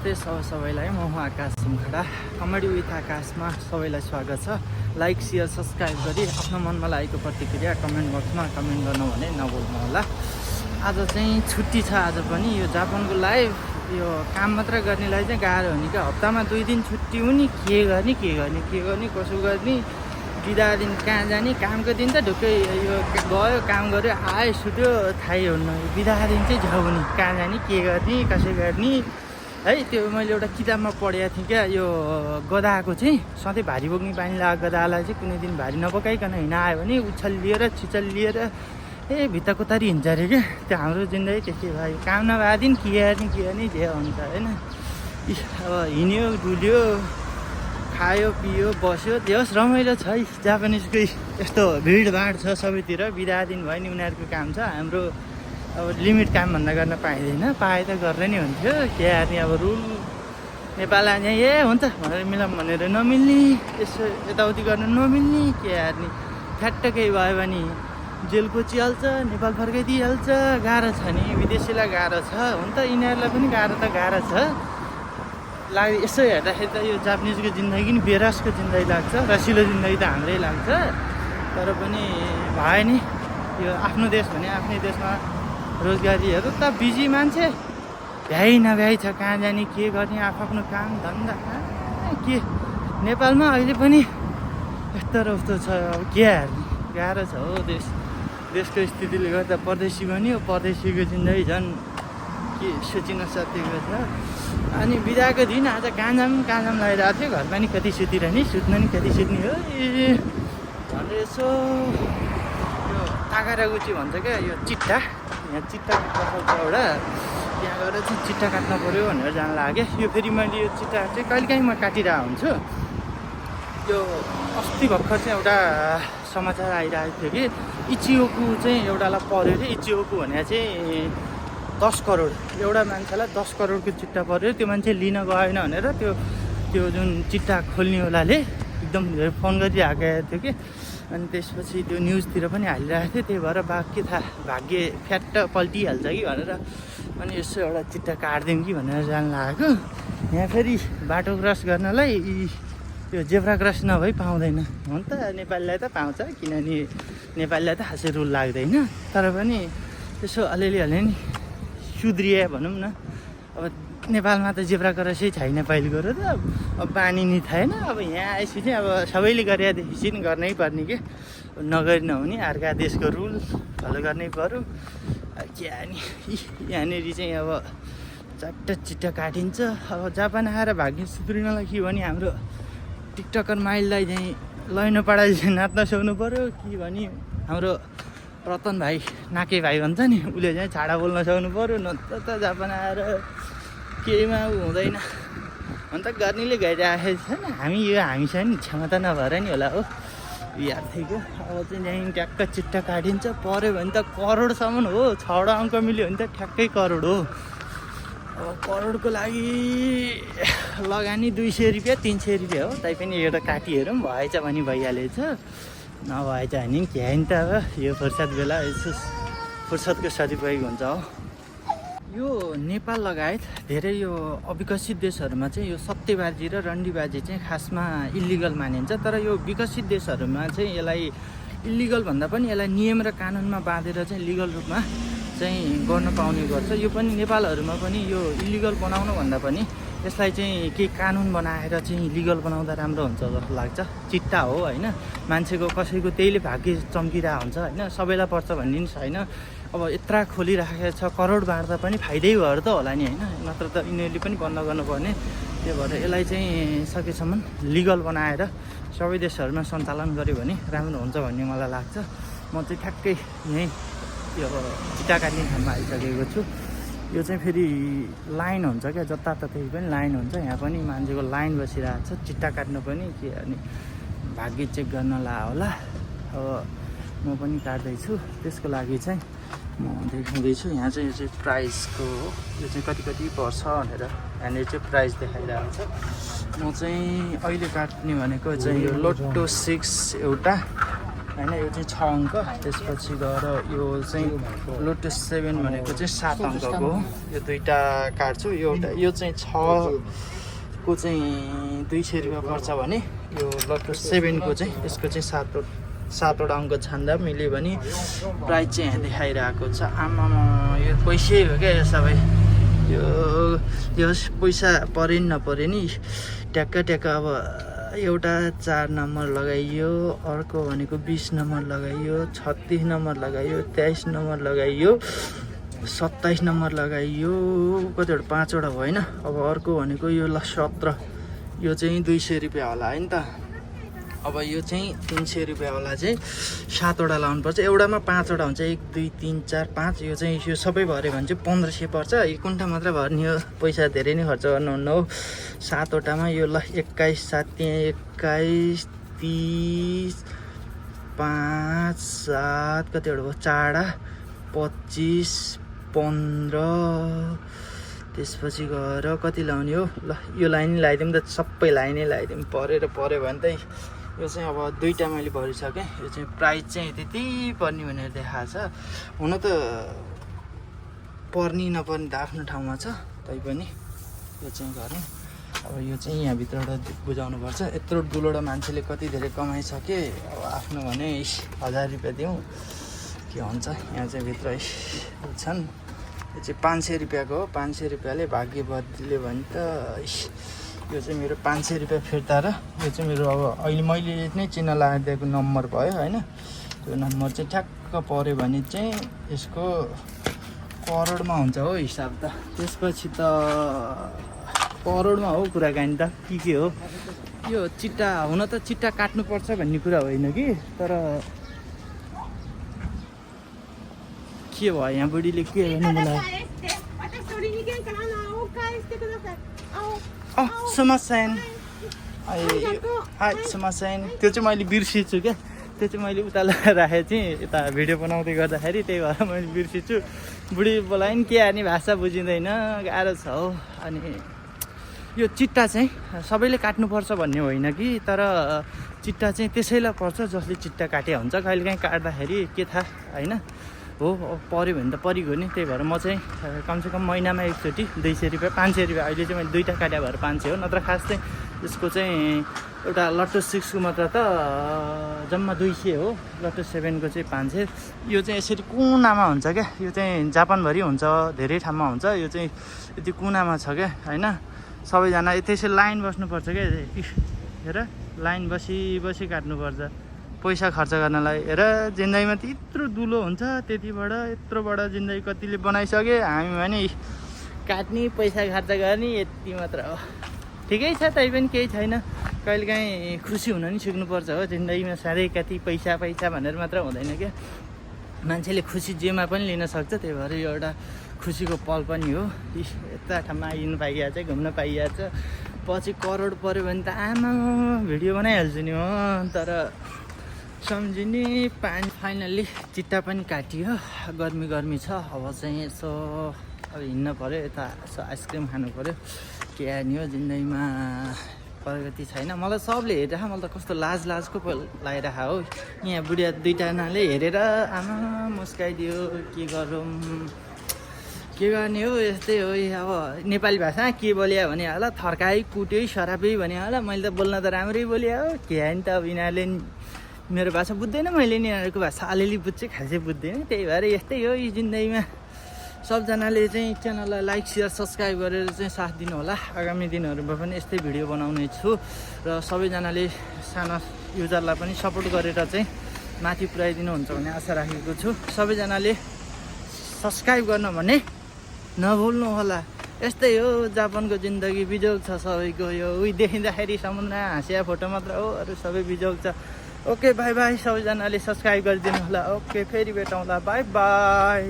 नमस्ते सबैलाई म हुँ आकाश सुमखडा कमेडी विथ आकाशमा सबैलाई स्वागत छ। लाइक शेयर सब्सक्राइब गरी आफ्नो मनमा लागेको प्रतिक्रिया कमेन्ट बक्समा कमेन्ट गर्नु भने नभुल्नु होला। आज चाहिँ छुट्टी छ। आज पनि यो जापानको लाइभ यो काम मात्र गर्नेलाई चाहिँ गाह्रो हुने क्या। हप्तामा 2 दिन छुट्टी हुने के गर्ने कसो गर्ने। बिदा दिन कहाँ जाने। कामको दिन त ढुक्कै यो गयो काम गर्यो आयो सुत्यो थाहै हुन्न। बिदा दिन चाहिँ झ्याउने कहाँ जाने के गर्ने कसो गर्ने है। त्यो मैले एउटा किताबमा पढेको थिएँ क्या। यो गधाको चाहिँ सधैँ भारी बोक्ने बानी लागेको गधालाई चाहिँ कुनै दिन भारी नबोकाइकन हिँड आयो भने उछल लिएर छिचल लिएर भित्ता कुतारी हिँड्छ अरे क्या। त्यो हाम्रो जिन्दगी त्यस्तै भयो। काम नभए दिन के गर्ने जे हुन्छ होइन। अब हिँड्यो डुल्यो खायो पियो बस्यो जे होस् रमाइलो छ है। जापानिजकै यस्तो भिडभाड छ सबैतिर। बिदा दिन भयो नि उनीहरूको काम छ। हाम्रो अब लिमिट काम भन्दा गर्न पाइँदैन। पाए त गरेर नि हुन्थ्यो के हार्ने। अब रुल नेपालमा चाहिँ हुन्छ भनेर मिलाउँ भनेर नमिल्ने यसो यताउति गर्न नमिल्ने के हार्ने। ठ्याट्ट केही भयो भने जेल कोचिहाल्छ नेपाल फर्काइदिइहाल्छ। गाह्रो छ नि विदेशीलाई गाह्रो छ। हुन त यिनीहरूलाई पनि गाह्रो छ यसो हेर्दाखेरि त यो जापानिजको जिन्दगी नि बेरसको जिन्दगी लाग्छ। रसिलो जिन्दगी त हाम्रै लाग्छ। तर पनि भयो नि यो आफ्नो देश भने आफ्नै देशमा रोजगारीहरू त बिजी मान्छे भ्याइ नभ्याइ छ। कहाँ जाने के गर्ने आफ्नो काम धन्दा के। नेपालमा अहिले पनि यस्तो र उस्तो छ। अब के हार्ने गाह्रो छ हो। देशको स्थितिले गर्दा परदेशी बन्यो। परदेशीको जिन्दगी झन् के सोचिन सकेको छ। अनि बिदाको दिन आज काँजाम लगाइरहेको थियो। घरमा नि कति सुतिरहने सुत्नु नि कति सुत्ने हो भनेर यसो यो तागारागुची भन्छ क्या। यो चिट्टा यहाँ चिट्टा पसल छ एउटा। त्यहाँ गएर चाहिँ चिट्टा काट्नु पऱ्यो भनेर जान लाग्यो। यो फेरि मैले यो चिट्टा चाहिँ कहिलेकाहीँ म काटिरहेको हुन्छु। यो अस्ति भर्खर चाहिँ एउटा समाचार आइरहेको थियो कि इचिओकू चाहिँ एउटालाई पऱ्यो अरे। इचिओकू भने चाहिँ 10 करोड एउटा मान्छेलाई 10 करोडको चिट्टा पऱ्यो। त्यो मान्छे लिन गएन भनेर त्यो जुन चिट्टा खोल्नेवालाले एकदम धेरै फोन गरिरहेको थियो कि। अनि त्यसपछि त्यो न्युजतिर पनि हालिरहेको थियो। त्यही भएर के थाहा भाग्य फ्याट्ट पल्टिहाल्छ कि भनेर अनि यसो एउटा चिट्टा काट्दिउँ कि भनेर जान लागेको। यहाँ फेरि बाटो क्रस गर्नलाई यो जेब्रा क्रस नभई पाउँदैन। हुन त नेपालीलाई त पाउँछ किनभने नेपालीलाई त खासै रुल लाग्दैन। तर पनि यसो अलिअलि नि सुध्रिए भनौँ न। अब नेपालमा त जेब्रा क्रसै छैन पहिलेको र त। अब पानी नि थिएन। अब यहाँ आएपछि चाहिँ अब सबैले गरेदेखि चाहिँ गर्नै पर्ने के। नगरी नहुने अर्का देशको रुल फलो गर्नै पऱ्यो। के हार्ने यहाँनिर चाहिँ अब चट्ट चिट्टा काटिन्छ। अब जापान आएर भाग्य सुध्रिनलाई के भने हाम्रो टिकटकर माइललाई चाहिँ लैनो पाडाले चाहिँ नाच्न सक्नु पऱ्यो कि भने हाम्रो रतन भाइ नाके भाइ भन्छ नि उसले चाहिँ छाडा बोल्न सक्नु पऱ्यो। नत्र त जापान आएर केहीमा हुँदैन। अन्त गर्नेले गरिरहेको छैन। हामीसँग नि क्षमता नभएर नि होला हो याद थियो। अब चाहिँ त्यहाँदेखि ट्याक्क चिट्टा काटिन्छ पऱ्यो भने त करोडसम्म हो। 6वटा अङ्क मिल्यो भने त ठ्याक्कै करोड हो। अब करोडको लागि लगानी 200 रुपियाँ 300 रुपियाँ हो। तैपनि एउटा काटिहरू पनि भएछ भने भइहालेछ। नभएछ भने के नि त। अब यो फुर्सद बेला यसो फुर्सदको सदुपयोग हुन्छ हो। यो नेपाल लगायत धेरै यो अविकसित देशहरूमा चाहिँ यो सट्टेबाजी र रन्डीबाजी चाहिँ खासमा इलिगल मानिन्छ। तर यो विकसित देशहरूमा चाहिँ यसलाई इलिगल भन्दा पनि यसलाई नियम र कानुनमा बाँधेर चाहिँ लिगल रूपमा चाहिँ गर्न पाउने गर्छ। यो पनि नेपालहरूमा पनि यो इलिगल बनाउनु भन्दा पनि यसलाई चाहिँ केही कानुन बनाएर चाहिँ लिगल बनाउँदा राम्रो हुन्छ जस्तो लाग्छ। चिट्टा हो होइन। मान्छेको कसैको त्यहीले भाग्य चम्किरहेको हुन्छ होइन। सबैलाई पर्छ भन्ने पनि छैन। अब यत्रा खोलिराखेको छ करोड बाँड्दा पनि फाइदै भएर त होला नि होइन। नत्र त यिनीहरूले पनि बन्द गर्नुपर्ने। त्यही भएर यसलाई चाहिँ सकेसम्म लिगल बनाएर सबै देशहरूमा सञ्चालन गऱ्यो भने राम्रो हुन्छ भन्ने मलाई लाग्छ। म चाहिँ ठ्याक्कै यहीँ यो चिट्टा काट्ने ठाउँमा आइसकेको छु। यो चाहिँ फेरि लाइन हुन्छ क्या। जताततै पनि लाइन हुन्छ। यहाँ पनि मान्छेको लाइन बसिरहेको छ चिट्टा काट्नु पनि के अनि भाग्य चेक गर्न ला होला। अब म पनि काट्दैछु। त्यसको लागि चाहिँ म देखाउँदैछु। यहाँ चाहिँ यो चाहिँ प्राइसको हो। यो चाहिँ कति पर्छ भनेर यहाँनिर चाहिँ प्राइस देखाइरहेको छ। म चाहिँ अहिले काट्ने भनेको चाहिँ यो लोटो 6 एउटा होइन, यो चाहिँ 6 अङ्क। त्यसपछि गएर यो चाहिँ लोटस 7 भनेको चाहिँ 7 अङ्कको हो। यो दुईवटा काट्छु। यो चाहिँ 6 को चाहिँ 200 रुपियाँ पर्छ भने यो लोटस 7 को चाहिँ यसको चाहिँ 7वटा अङ्क छान्दा मिल्यो भने प्राइस चाहिँ यहाँ देखाइरहेको छ। आमामा यो पैसै हो क्या यो सबै। यो पैसा परे नि नपरे नि ट्याक्क अब एउटा 4 नम्बर लगाइयो, अर्को भनेको 20 नम्बर लगाइयो, 36 नम्बर लगाइयो, 23 नम्बर लगाइयो, 27 नम्बर लगाइयो, कतिवटा 5वटा भयो होइन। अब अर्को भनेको यो ल 17, यो चाहिँ 200 रुपियाँ होला है नि त। अब यो चाहिँ 300 रुपियाँ वाला चाहिँ 7वटा लाउनुपर्छ। एउटामा 5वटा हुन्छ, 1 2 3 4 5। यो चाहिँ यो सबै भऱ्यो भने चाहिँ 1500 पर्छ। यो कुन्ठा मात्र भर्ने हो, पैसा धेरै नै खर्च गर्नुहुन्न हो। 7वटामा यो ल 21 7 21 30 5 7 कतिवटा भयो 4 25 15। त्यसपछि गएर कति लाउने हो ल, यो लाइन लगाइदिउँ त, सबै लाइनै लगाइदिउँ। पऱ्यो भने त यो चाहिँ अब दुईवटा मैले भरिसकेँ। यो चाहिँ प्राइस चाहिँ त्यति पर्ने भनेर देखाएको छ। हुन त पर्ने नपर्ने त आफ्नो ठाउँमा छ, तैपनि यो चाहिँ गरौँ। अब यो चाहिँ यहाँभित्रबाट बुझाउनुपर्छ। यत्रो दुलोडा मान्छेले कति धेरै कमाइसके। अब आफ्नो भने 1000 रुपियाँ दिउँ के हुन्छ। यहाँ चाहिँ भित्र छन्। यो चाहिँ 500 रुपियाँको हो। 500 रुपियाँले भाग्य बदल्यो भने त यो चाहिँ मेरो 500 रुपियाँ फिर्ता र यो चाहिँ मेरो अब अहिले मैले नै चिन्ह लगाइदिएको नम्बर भयो होइन। त्यो नम्बर चाहिँ ठ्याक्क पऱ्यो भने चाहिँ यसको करोडमा हुन्छ हो हिसाब त। त्यसपछि त करोडमा हो कुराकानी त के हो। यो चिट्टा हुन त चिट्टा काट्नुपर्छ भन्ने कुरा होइन कि, तर के भयो यहाँ बुढीले के गर्नु मलाई समासेन समासेन त्यो चाहिँ मैले बिर्सिछु क्या। त्यो चाहिँ मैले उता राखेको थिएँ यता भिडियो बनाउँदै गर्दाखेरि, त्यही भएर मैले बिर्सिछु। बुढी बोलायो नि के हार्ने भाषा बुझिँदैन, गाह्रो छ हो। अनि यो चिट्टा चाहिँ सबैले काट्नुपर्छ भन्ने होइन कि, तर चिट्टा चाहिँ त्यसैलाई पर्छ जसले चिट्टा काटे हुन्छ। कहिलेकाहीँ काट्दाखेरि के थाहा होइन हो, पऱ्यो भने त परिगयो नि। त्यही भएर म चाहिँ कमसेकम महिनामा एकचोटि 200 रुपियाँ 500 रुपियाँ, अहिले चाहिँ मैले दुईवटा काट्या भएर 500 हो। नत्र खास चाहिँ यसको चाहिँ एउटा लटस 6 को मात्र त जम्मा 200 हो, लटस 7 को चाहिँ 500। यो चाहिँ यसरी कुनामा हुन्छ क्या। यो चाहिँ जापानभरि हुन्छ, धेरै ठाउँमा हुन्छ। यो चाहिँ यति कुनामा छ क्या होइन। सबैजना त्यसरी लाइन बस्नुपर्छ क्या। हेर लाइन बसी काट्नुपर्छ पैसा खर्च गर्नलाई। हेर जिन्दगीमा त यत्रो दुलो हुन्छ, त्यतिबाट यत्रोबाट जिन्दगी कतिले बनाइसके। हामी भने काट्ने पैसा खर्च गर्ने यति मात्र हो। ठिकै छ, तै पनि केही छैन। कहिलेकाहीँ खुसी हुन नि सिक्नुपर्छ हो जिन्दगीमा। साह्रै कति पैसा भनेर मात्र हुँदैन क्या। मान्छेले खुसी जेमा पनि लिन सक्छ। त्यही भएर यो एउटा खुसीको पल पनि हो। यता ठाउँमा आइदिनु पाइहाल्छ, घुम्न पाइहाल्छ। पछि करोड पऱ्यो भने त आमा भिडियो बनाइहाल्छु नि म। तर सम्झिने पानी फाइनल्ली चिट्टा पनि काटियो। गर्मी छ। अब चाहिँ यसो अब हिँड्न पऱ्यो, यता यसो आइसक्रिम खानु पऱ्यो। के हार्ने हो जिन्दगीमा, प्रगति छैन। मलाई सबले हेरिरह, मलाई त कस्तो लाजको लागिरह हो। यहाँ बुढिया दुईजनाले हेरेर आमा मुस्काइदियो। के गरौँ के गर्ने हो, यस्तै हो। अब नेपाली भाषा के बोल्यो भने होला, थर्काइ कुट्यो सरापै भने होला। मैले त बोल्न त राम्रै बोल्यो हो। के हानि त अब यिनीहरूले मेरो भाषा बुझ्दैन, मैले नि यिनीहरूको भाषा अलिअलि बुझ्छु, खासै बुझ्दैन। त्यही भएर यस्तै हो यो जिन्दगीमा। सबजनाले चाहिँ च्यानललाई लाइक सेयर सब्सक्राइब गरेर चाहिँ साथ दिनु होला। आगामी दिनहरूमा पनि यस्तै भिडियो बनाउने छु र सबैजनाले सानो युजरलाई पनि सपोर्ट गरेर चाहिँ माथि पुर्याइदिनुहुन्छ भन्ने आशा राखेको छु। सबैजनाले सब्सक्राइब गर्न भने नभुल्नु होला। यस्तै हो जापानको जिन्दगी, बिजोग छ सबैको। यो उही देखिँदाखेरि समुद्र हाँसिया फोटो मात्र हो, अरू सबै बिजोग छ। Okay by by. सबैजनाले सब्सक्राइब गरिदिनु होला। ओके फेरि भेटौँला। By by.